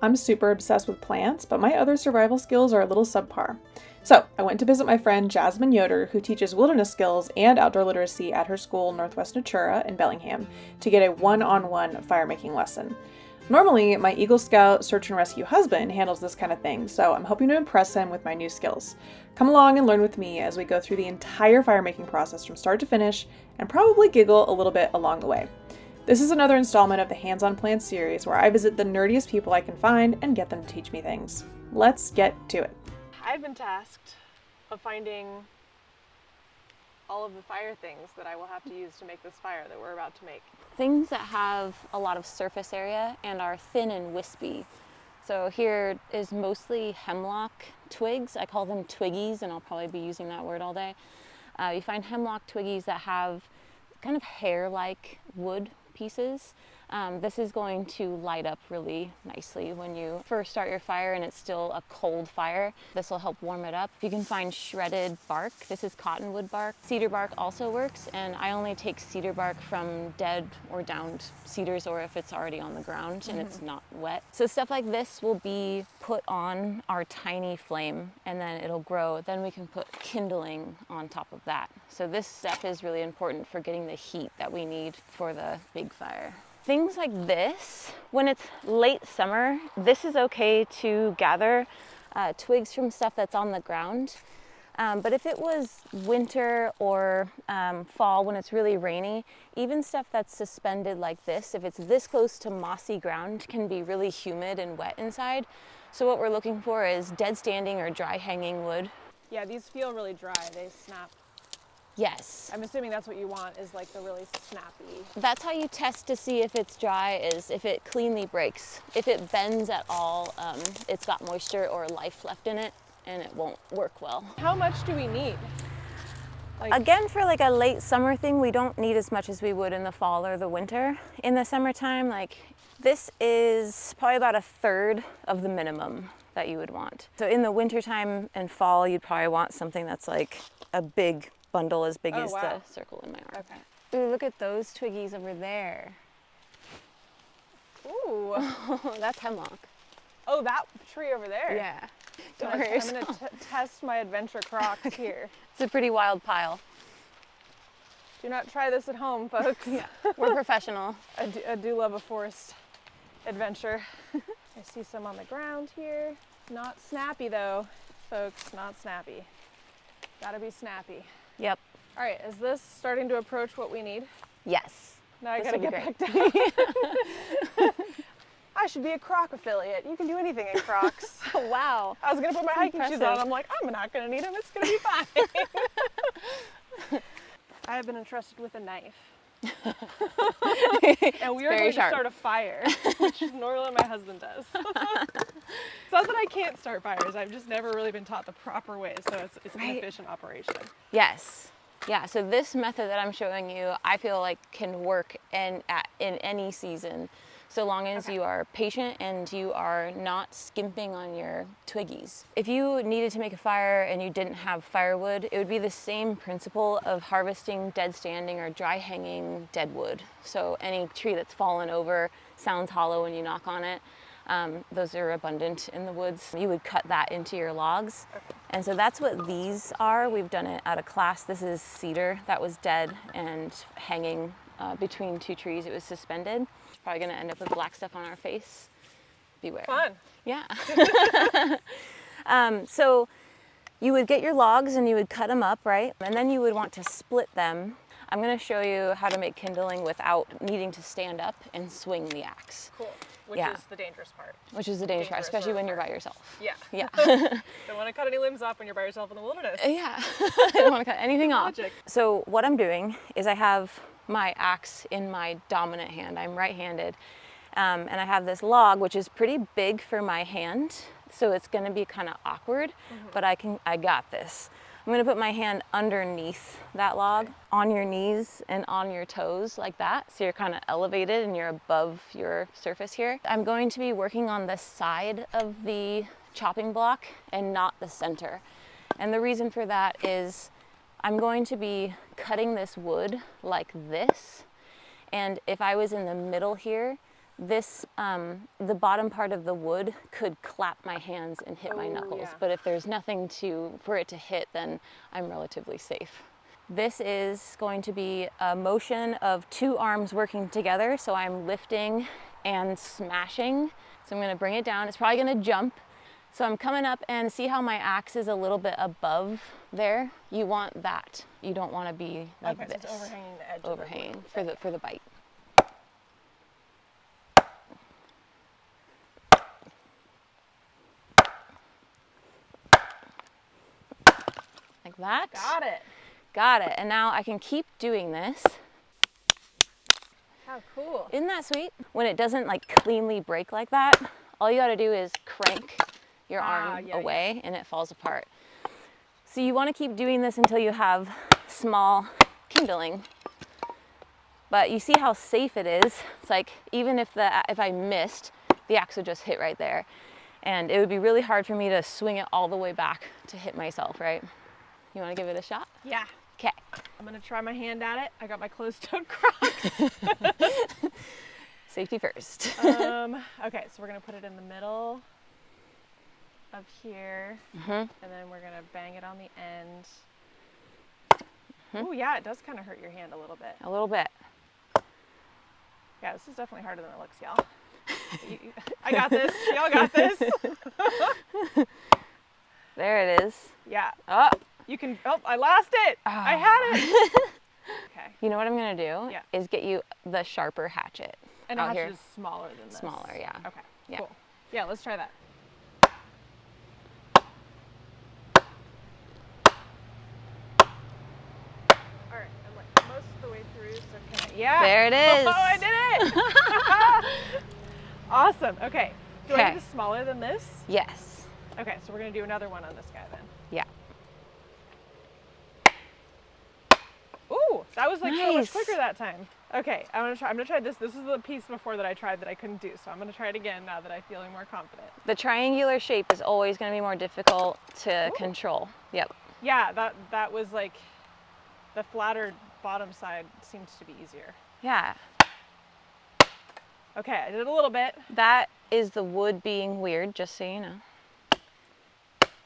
I'm super obsessed with plants, but my other survival skills are a little subpar. So I went to visit my friend Jazmen who teaches wilderness skills and outdoor literacy at her school, Northwest Natura in Bellingham, to get a one-on-one firemaking lesson. Normally, my Eagle Scout search and rescue husband handles this kind of thing, so I'm hoping to impress him with my new skills. Come along and learn with me as we go through the entire firemaking process from start to finish, and probably giggle a little bit along the way. This is another installment of the Hands-on Plants series where I visit the nerdiest people I can find and get them to teach me things. Let's get to it. I've been tasked of finding all of the fire things that I will have to use to make this fire that we're about to make. Things that have a lot of surface area and are thin and wispy. So here is mostly hemlock twigs. I call them twiggies, and I'll probably be using that word all day. You find hemlock twiggies that have kind of hair-like wood pieces. This is going to light up really nicely when you first start your fire and it's still a cold fire. This will help warm it up. You can find shredded bark. This is cottonwood bark. Cedar bark also works, and I only take cedar bark from dead or downed cedars, or if it's already on the ground and it's not wet. So stuff like this will be put on our tiny flame and then it'll grow. Then we can put kindling on top of that. So this step is really important for getting the heat that we need for the big fire. Things like this, when it's late summer, this is okay to gather twigs from stuff that's on the ground. But if it was winter or fall when it's really rainy, even stuff that's suspended like this, if it's this close to mossy ground, can be really humid and wet inside. So what we're looking for is dead standing or dry hanging wood. Yeah, these feel really dry. They snap. Yes. I'm assuming that's what you want, is like the really snappy. That's how you test to see if it's dry, is if it cleanly breaks. If it bends at all, it's got moisture or life left in it and it won't work well. How much do we need? Again, for like a late summer thing, we don't need as much as we would in the fall or the winter. In the summertime, like this is probably about a third of the minimum that you would want. So in the wintertime and fall, you'd probably want something that's like a big bundle as big as the circle in my arm. Okay. Ooh, look at those twiggies over there. Ooh. That's hemlock. Oh, that tree over there. Yeah. Don't I'm hurt going yourself. to test my adventure Crocs here. It's a pretty wild pile. Do not try this at home, folks. Yeah, we're professional. I do love a forest adventure. I see some on the ground here. Not snappy though, folks, not snappy. Gotta be snappy. Yep. All right, is this starting to approach what we need? Yes. Now I This gotta will be get back down. I should be a Croc affiliate. You can do anything in Crocs. Oh, wow. I was gonna put my hiking shoes impressive. on. I'm like, I'm not gonna need them. It's gonna be fine. I have been entrusted with a knife. And we are going to start a fire, which is normally what my husband does. It's not that I can't start fires. I've just never really been taught the proper way, so it's an efficient operation. Yes. Yeah, so this method that I'm showing you, I feel like can work in any season, so long as you are patient and you are not skimping on your twiggies. If you needed to make a fire and you didn't have firewood, it would be the same principle of harvesting dead standing or dry hanging dead wood. So any tree that's fallen over, sounds hollow when you knock on it, those are abundant in the woods. You would cut that into your logs. And so that's what these are. We've done it at a class. This is cedar that was dead and hanging between two trees. It was suspended. Probably gonna end up with black stuff on our face. Beware. Fun. Yeah. So you would get your logs and you would cut them up, right? And then you would want to split them. I'm gonna show you how to make kindling without needing to stand up and swing the axe. Cool. Which is the dangerous part. Which is the dangerous part, especially when you're by yourself. Yeah. Yeah. Don't want to cut any limbs off when you're by yourself in the wilderness. Yeah. I don't want to cut anything off. Logic. So what I'm doing is I have my axe in my dominant hand. I'm right-handed. And I have this log, which is pretty big for my hand. So it's going to be kind of awkward, but I got this. I'm going to put my hand underneath that log, on your knees and on your toes like that. So you're kind of elevated and you're above your surface here. I'm going to be working on the side of the chopping block and not the center. And the reason for that is I'm going to be cutting this wood like this. And if I was in the middle here, this, the bottom part of the wood could clap my hands and hit my knuckles. yeah. But if there's nothing for it to hit, then I'm relatively safe. This is going to be a motion of 2 arms working together. So I'm lifting and smashing. So I'm gonna bring it down. It's probably gonna jump. So I'm coming up, and see how my axe is a little bit above there? You want that. You don't want to be like okay, this. So it's overhanging the edge. Overhanging for the bite. Like that. Got it. Got it. And now I can keep doing this. How cool. Isn't that sweet? When it doesn't like cleanly break like that, all you got to do is crank your arm away and it falls apart. So you want to keep doing this until you have small kindling. But you see how safe it is. It's like even if I missed, the axe would just hit right there. And it would be really hard for me to swing it all the way back to hit myself, right? You want to give it a shot? Yeah. Okay. I'm going to try my hand at it. I got my closed-toed Crocs. Safety first. Okay, so we're going to put it in the middle of here, and then we're gonna bang it on the end. Oh yeah, it does kind of hurt your hand a little bit. A little bit. Yeah, this is definitely harder than it looks, y'all. I got this. Y'all got this. There it is. Yeah. Oh. You can. Oh, I lost it. Oh. I had it. Okay. You know what I'm gonna do? Yeah. Is get you the sharper hatchet. And the hatchet is smaller than this. Smaller, yeah. Okay. Yeah. Cool. Yeah, let's try that. Most of the way through, so can I? Yeah. There it is. Oh, I did it. Awesome. Okay. Do I need this smaller than this? Yes. Okay, so we're gonna do another one on this guy then. Yeah. Ooh, that was like so Nice. much quicker that time. Okay, I'm gonna try this. This is the piece before that I tried that I couldn't do, so I'm gonna try it again now that I'm feeling more confident. The triangular shape is always gonna be more difficult to control. Yep. Yeah, that was like the flatter bottom side seems to be easier. Yeah. Okay, I did a little bit. That is the wood being weird, just so you know.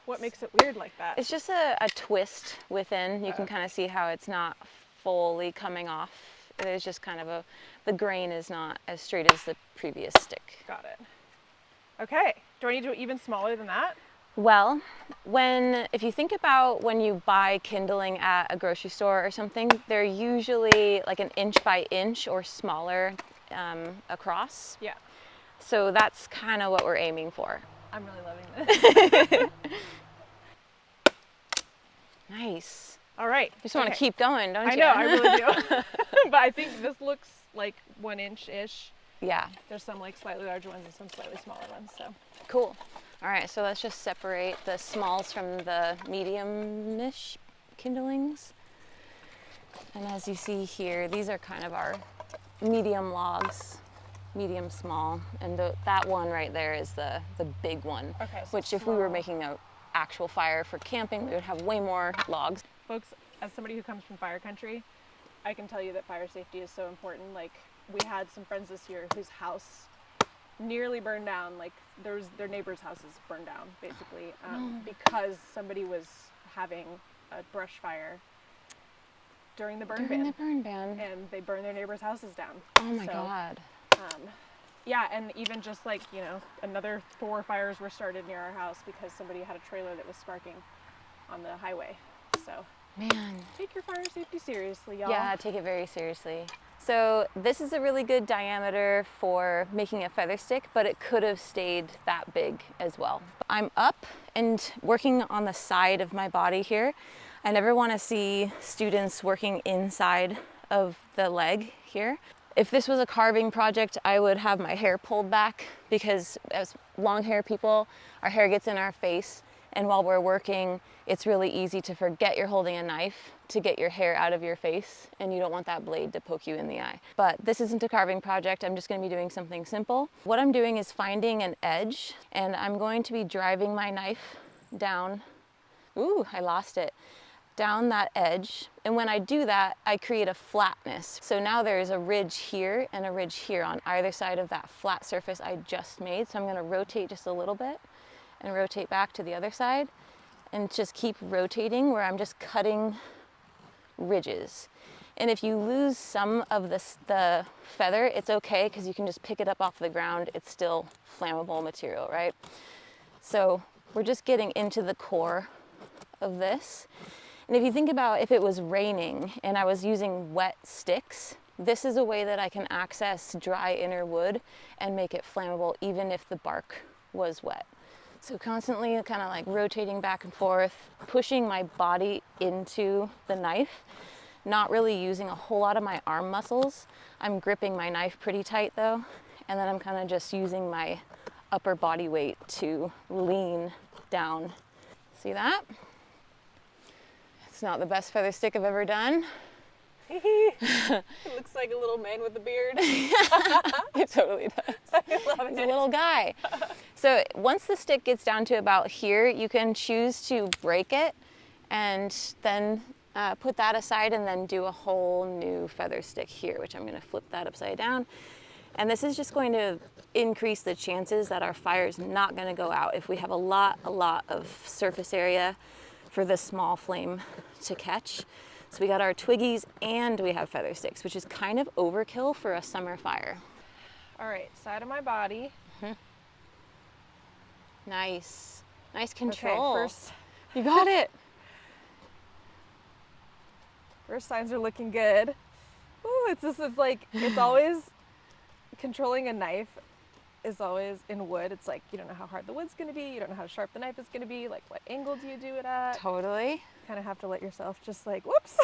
What makes it weird like that? It's just a twist within. You can kind of see how it's not fully coming off. It is just kind of the grain is not as straight as the previous stick. Got it. Okay, do I need to do it even smaller than that? Well, if you think about when you buy kindling at a grocery store or something, they're usually like an inch by inch or smaller across. Yeah. So that's kind of what we're aiming for. I'm really loving this. Nice. All right. You just want to keep going, don't you? I know, I really do. But I think this looks like 1 inch-ish. Yeah. There's some like slightly larger ones and some slightly smaller ones, so. Cool. All right, so let's just separate the smalls from the medium-ish kindlings. And as you see here, these are kind of our medium logs, medium small, and that one right there is the big one. Okay, so which if we were making an actual fire for camping, we would have way more logs. Folks, as somebody who comes from fire country, I can tell you that fire safety is so important. Like, we had some friends this year whose house nearly burned down. Like, their neighbor's houses burned down, basically, because somebody was having a brush fire during the burn ban. And they burned their neighbor's houses down. Oh my God. Yeah, and even just like, you know, another 4 fires were started near our house because somebody had a trailer that was sparking on the highway. So, man, take your fire safety seriously, y'all. Yeah, take it very seriously. So this is a really good diameter for making a feather stick, but it could have stayed that big as well. I'm up and working on the side of my body here. I never want to see students working inside of the leg here. If this was a carving project, I would have my hair pulled back because as long hair people, our hair gets in our face. And while we're working, it's really easy to forget you're holding a knife to get your hair out of your face, and you don't want that blade to poke you in the eye. But this isn't a carving project. I'm just going to be doing something simple. What I'm doing is finding an edge, and I'm going to be driving my knife down. Ooh, I lost it. down that edge. And when I do that, I create a flatness. So now there's a ridge here and a ridge here on either side of that flat surface I just made. So I'm gonna rotate just a little bit and rotate back to the other side and just keep rotating where I'm just cutting ridges. And if you lose some of the feather, it's okay because you can just pick it up off the ground. It's still flammable material, right? So we're just getting into the core of this. And if you think about if it was raining and I was using wet sticks, this is a way that I can access dry inner wood and make it flammable even if the bark was wet. So constantly kind of like rotating back and forth, pushing my body into the knife, not really using a whole lot of my arm muscles. I'm gripping my knife pretty tight though, and then I'm kind of just using my upper body weight to lean down. See that? It's not the best feather stick I've ever done. It looks like a little man with a beard. It totally does. I love He's it. a little guy. So once the stick gets down to about here, you can choose to break it and then put that aside and then do a whole new feather stick here, which I'm going to flip that upside down. And this is just going to increase the chances that our fire is not going to go out if we have a lot of surface area for this small flame to catch. So we got our twiggies and we have feather sticks, which is kind of overkill for a summer fire. All right, side of my body. Nice. Nice control. Okay, first, you got it. first signs are looking good. Ooh, it's like, it's always, controlling a knife is always in wood. It's like, you don't know how hard the wood's gonna be. You don't know how sharp the knife is gonna be. Like, what angle do you do it at? Totally. Kind of have to let yourself just like, whoops.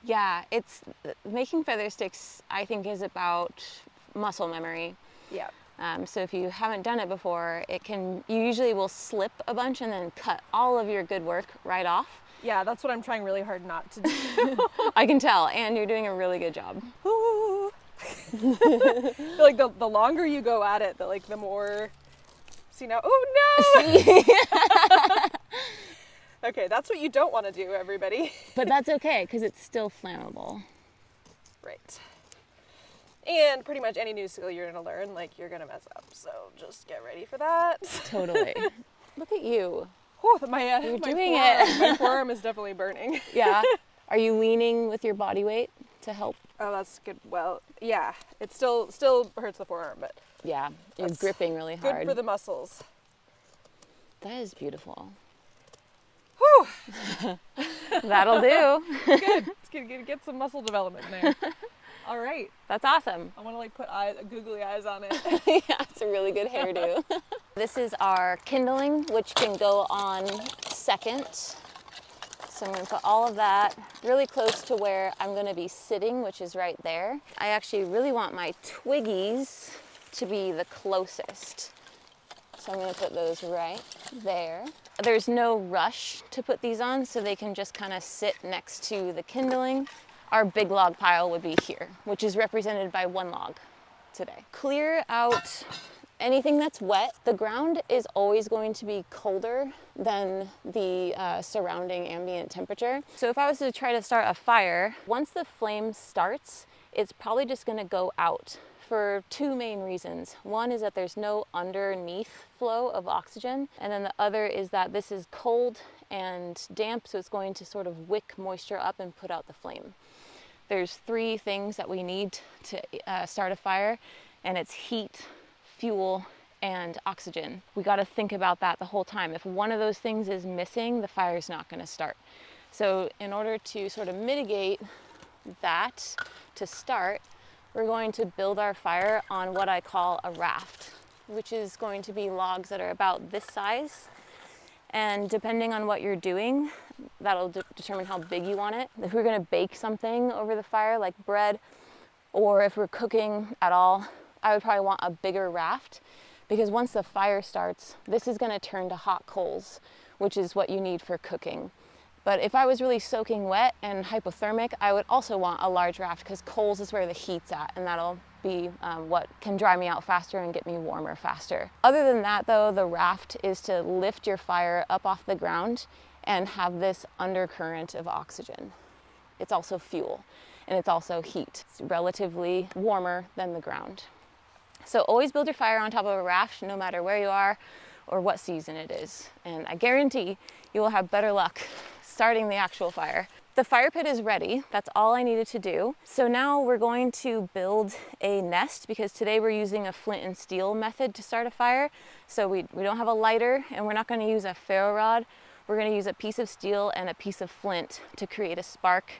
Yeah, it's making feather sticks, I think, is about muscle memory. Yeah. So if you haven't done it before, you usually will slip a bunch and then cut all of your good work right off. Yeah, that's what I'm trying really hard not to do. I can tell, and you're doing a really good job. Ooh. I feel like the longer you go at it, the more. See now? Oh no! Okay, that's what you don't want to do, everybody. But that's okay, because it's still flammable. Right. And pretty much any new skill you're gonna learn, you're gonna mess up. So just get ready for that. Totally. Look at you. Whew, You're my doing forearm, it. my forearm is definitely burning. Yeah. Are you leaning with your body weight to help? Oh, that's good. Well, yeah, it still hurts the forearm, but Yeah, you're that's gripping really good hard. for the muscles. That is beautiful. Whew. That'll do. Good. It's gonna get some muscle development in there. All right. That's awesome. I want to put googly eyes on it. Yeah, it's a really good hairdo. This is our kindling, which can go on second. So I'm going to put all of that really close to where I'm going to be sitting, which is right there. I actually really want my twiggies to be the closest. So I'm going to put those right there. There's no rush to put these on, so they can just kind of sit next to the kindling. Our big log pile would be here, which is represented by one log today. Clear out anything that's wet. The ground is always going to be colder than the surrounding ambient temperature. So if I was to try to start a fire, once the flame starts, it's probably just gonna go out for two main reasons. One is that there's no underneath flow of oxygen, and then the other is that this is cold and damp, so it's going to sort of wick moisture up and put out the flame. There's three things that we need to start a fire, and it's heat, fuel, and oxygen. We got to think about that the whole time. If one of those things is missing, the fire's not going to start. So in order to sort of mitigate that to start, we're going to build our fire on what I call a raft, which is going to be logs that are about this size. And depending on what you're doing, that'll determine how big you want it. If we're going to bake something over the fire, like bread, or if we're cooking at all, I would probably want a bigger raft, because once the fire starts, this is going to turn to hot coals, which is what you need for cooking. But if I was really soaking wet and hypothermic, I would also want a large raft, because coals is where the heat's at, and that'll be what can dry me out faster and get me warmer faster. Other than that though, the raft is to lift your fire up off the ground and have this undercurrent of oxygen. It's also fuel, and it's also heat. It's relatively warmer than the ground. So always build your fire on top of a raft, no matter where you are or what season it is. And I guarantee you will have better luck starting the actual fire. The fire pit is ready. That's all I needed to do. So now we're going to build a nest, because today we're using a flint and steel method to start a fire. So we don't have a lighter, and we're not going to use a ferro rod. We're going to use a piece of steel and a piece of flint to create a spark,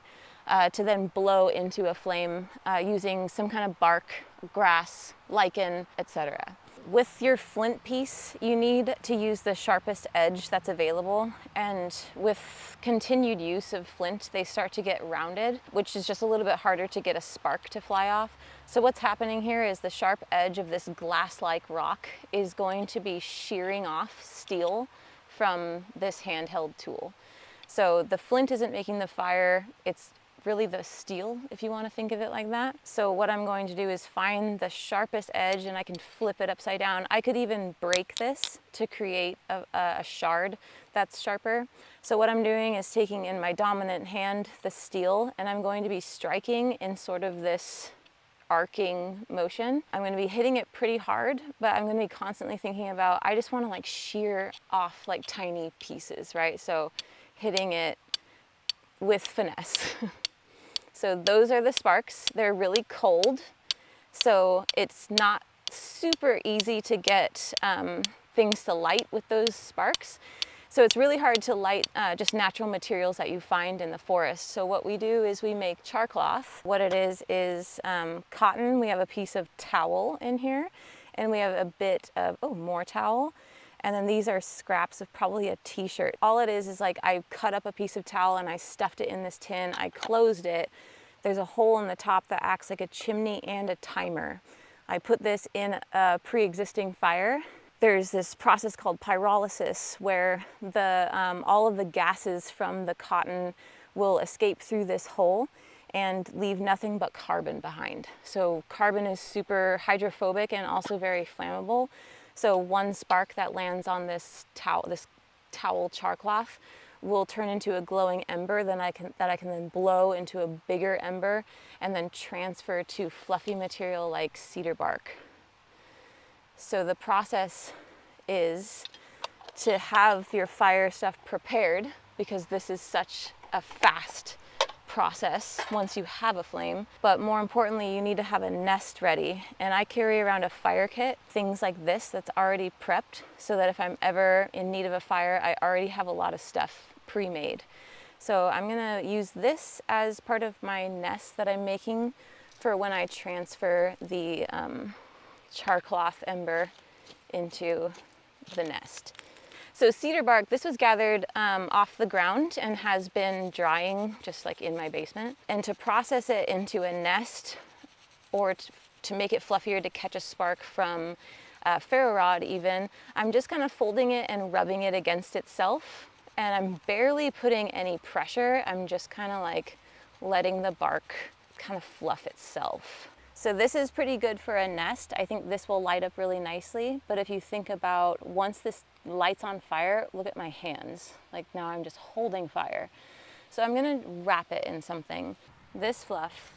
to then blow into a flame using some kind of bark, grass, lichen, etc. With your flint piece, you need to use the sharpest edge that's available, and with continued use of flint, they start to get rounded, which is just a little bit harder to get a spark to fly off. So what's happening here is the sharp edge of this glass-like rock is going to be shearing off steel from this handheld tool. So the flint isn't making the fire, it's really the steel, if you want to think of it like that. So what I'm going to do is find the sharpest edge, and I can flip it upside down. I could even break this to create a shard that's sharper. So what I'm doing is taking in my dominant hand the steel, and I'm going to be striking in sort of this arcing motion. I'm going to be hitting it pretty hard, but I'm going to be constantly thinking about, I just want to like shear off like tiny pieces, right? So hitting it with finesse. So those are the sparks. They're really cold, so it's not super easy to get things to light with those sparks. So it's really hard to light just natural materials that you find in the forest. So what we do is we make char cloth. What it is cotton. We have a piece of towel in here, and we have a bit of, more towel. And then these are scraps of probably a t-shirt. All it is like I cut up a piece of towel and I stuffed it in this tin. I closed it. There's a hole in the top that acts like a chimney and a timer. I put this in a pre-existing fire. There's this process called pyrolysis where all of the gases from the cotton will escape through this hole and leave nothing but carbon behind. So carbon is super hydrophobic and also very flammable. So one spark that lands on this towel char cloth will turn into a glowing ember that I can then blow into a bigger ember and then transfer to fluffy material like cedar bark. So the process is to have your fire stuff prepared, because this is such a fast process once you have a flame. But more importantly, you need to have a nest ready. And I carry around a fire kit, things like this, that's already prepped, so that if I'm ever in need of a fire, I already have a lot of stuff pre-made. So I'm gonna use this as part of my nest that I'm making for when I transfer the char cloth ember into the nest. So cedar bark, this was gathered off the ground and has been drying just like in my basement. And to process it into a nest, or to make it fluffier to catch a spark from a ferro rod even, I'm just kind of folding it and rubbing it against itself. And I'm barely putting any pressure. I'm just kind of like letting the bark kind of fluff itself. So this is pretty good for a nest. I think this will light up really nicely. But if you think about, once this lights on fire, look at my hands. Like now I'm just holding fire. So I'm gonna wrap it in something. This fluff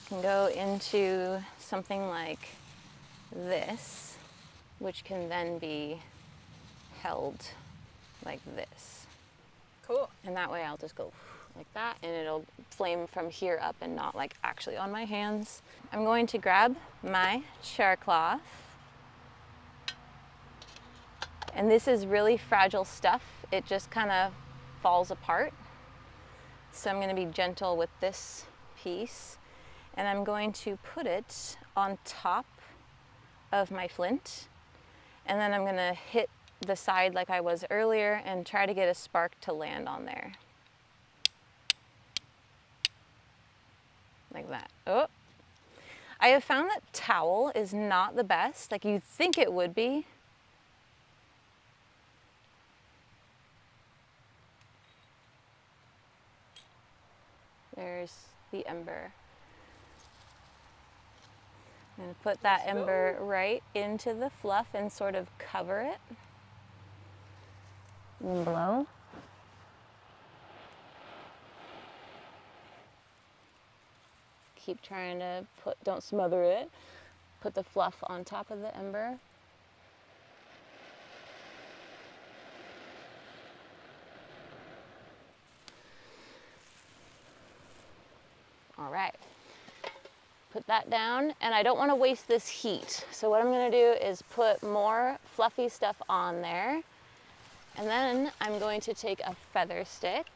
can go into something like this, which can then be held like this. Cool. And that way I'll just go like that, and it'll flame from here up and not like actually on my hands. I'm going to grab my char cloth, and this is really fragile stuff. It just kind of falls apart. So I'm going to be gentle with this piece, and I'm going to put it on top of my flint, and then I'm going to hit the side like I was earlier and try to get a spark to land on there. Like that. Oh, I have found that towel is not the best. Like you'd think it would be. There's the ember. I'm going to put that ember right into the fluff and sort of cover it. And blow. Keep trying to don't smother it. Put the fluff on top of the ember. All right. Put that down, and I don't want to waste this heat. So what I'm going to do is put more fluffy stuff on there, and then I'm going to take a feather stick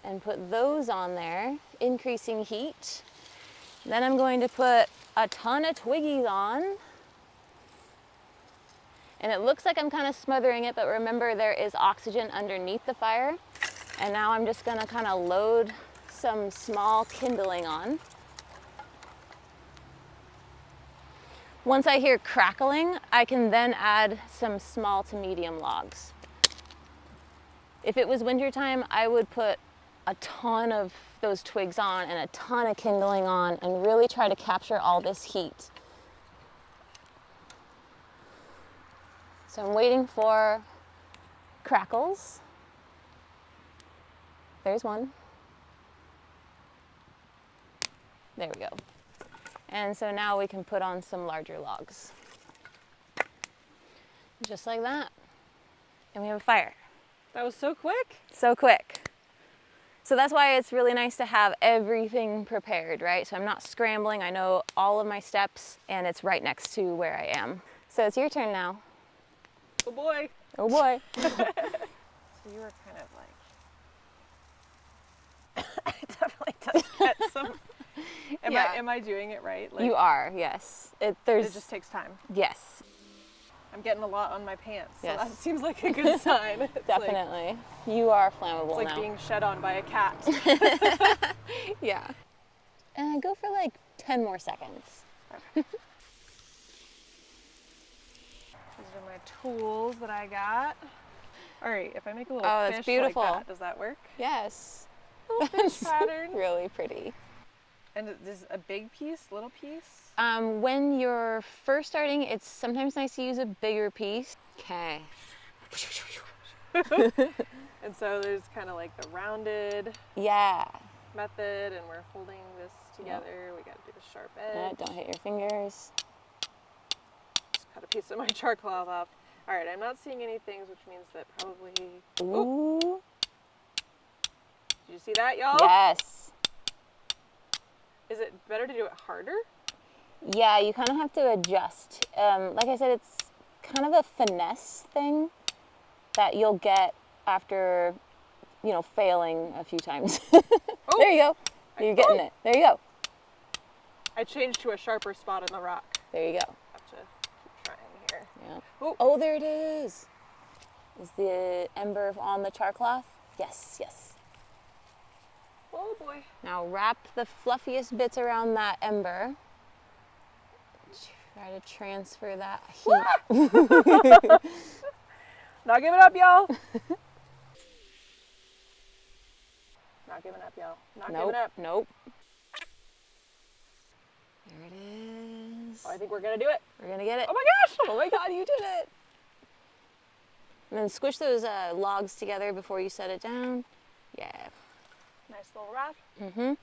and put those on there, increasing heat. Then I'm going to put a ton of twiggies on, and it looks like I'm kind of smothering it, but remember there is oxygen underneath the fire. And now I'm just going to kind of load some small kindling on. Once I hear crackling, I can then add some small to medium logs. If it was wintertime, I would put a ton of those twigs on and a ton of kindling on and really try to capture all this heat. So I'm waiting for crackles. There's one. There we go. And so now we can put on some larger logs. Just like that. And we have a fire. That was so quick. So quick. So that's why it's really nice to have everything prepared, right? So I'm not scrambling. I know all of my steps and it's right next to where I am. So it's your turn now. Oh boy. Oh boy. So you were kind of like, it definitely does get some. Am I doing it right? Like, You are, yes. it just takes time. Yes. I'm getting a lot on my pants, so Yes. that seems like a good sign. It's Definitely. You are flammable It's like now. being shed on by a cat. Yeah. And go for like 10 more seconds. These are my tools that I got. All right, if I make a little that's fish beautiful. like that, does that work? Yes. Little fish pattern. Really pretty. And is a big piece, little piece? When you're first starting, it's sometimes nice to use a bigger piece. Okay. And so there's kind of like the rounded Yeah. method, and we're holding this together. We got to do the sharp edge. Don't hit your fingers. Just cut a piece of my char cloth off. All right, I'm not seeing any things, which means that probably. Ooh. Did you see that, y'all? Yes. Is it better to do it harder? Yeah, you kind of have to adjust. Like I said, it's kind of a finesse thing that you'll get after, failing a few times. Oh. There you go. You're getting it. There you go. I changed to a sharper spot in the rock. There you go. Have to keep trying here. Yeah. Oh, there it is. Is the ember on the char cloth? Yes, yes. Oh boy. Now wrap the fluffiest bits around that ember. Try to transfer that heat. Not giving up, y'all. Not giving up, y'all. Not giving up. Nope. There it is. Oh, I think we're gonna do it. We're gonna get it. Oh my gosh! Oh my God, you did it. And then squish those logs together before you set it down. Yeah. Nice little wrap. Mm-hmm. All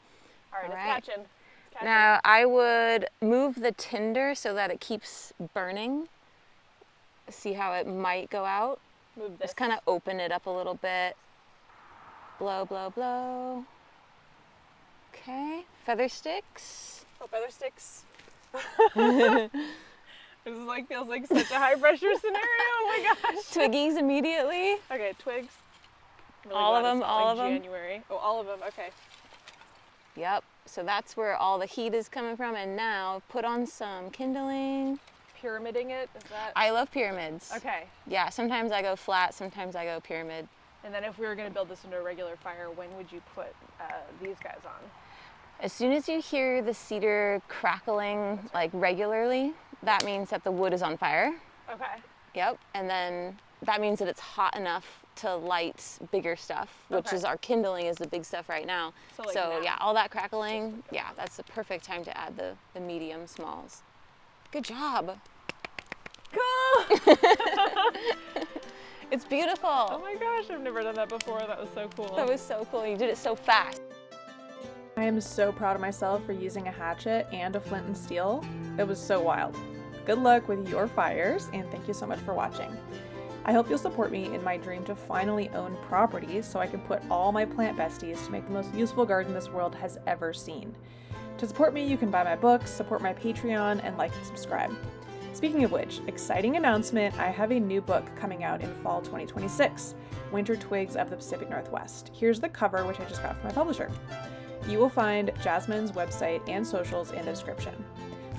right, it's right. catching. Now I would move the tinder so that it keeps burning. See how it might go out? Move this. Just kind of open it up a little bit. Blow, blow, blow. Okay, feather sticks. Oh, feather sticks. This is like feels like such a high pressure scenario. Oh my gosh. Twiggies immediately. Okay, twigs. Really All of glad it's them, not all like of them. January. Oh, all of them. Okay. Yep, so that's where all the heat is coming from. And now put on some kindling. Pyramiding it, is that? I love pyramids. Okay. Yeah, sometimes I go flat, sometimes I go pyramid. And then if we were going to build this into a regular fire, when would you put these guys on? As soon as you hear the cedar crackling like regularly, that means that the wood is on fire. Okay. Yep, and then that means that it's hot enough to light bigger stuff, which Okay. is our kindling is the big stuff right now. So, like now. yeah, all that crackling, yeah, that's the perfect time to add the medium smalls. Good job. Cool! It's beautiful. Oh my gosh, I've never done that before. That was so cool. That was so cool. You did it so fast. I I am so proud of myself for using a hatchet and a flint and steel. It was so wild. Good luck with your fires, and thank you so much for watching. I hope you'll support me in my dream to finally own property so I can put all my plant besties to make the most useful garden this world has ever seen. To support me, you can buy my books, support my Patreon, and like and subscribe. Speaking of which, exciting announcement, I have a new book coming out in fall 2026, Winter Twigs of the Pacific Northwest. Here's the cover, which I just got from my publisher. You will find Jazmen's website and socials in the description.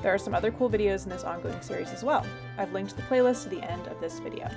There are some other cool videos in this ongoing series as well. I've linked the playlist to the end of this video.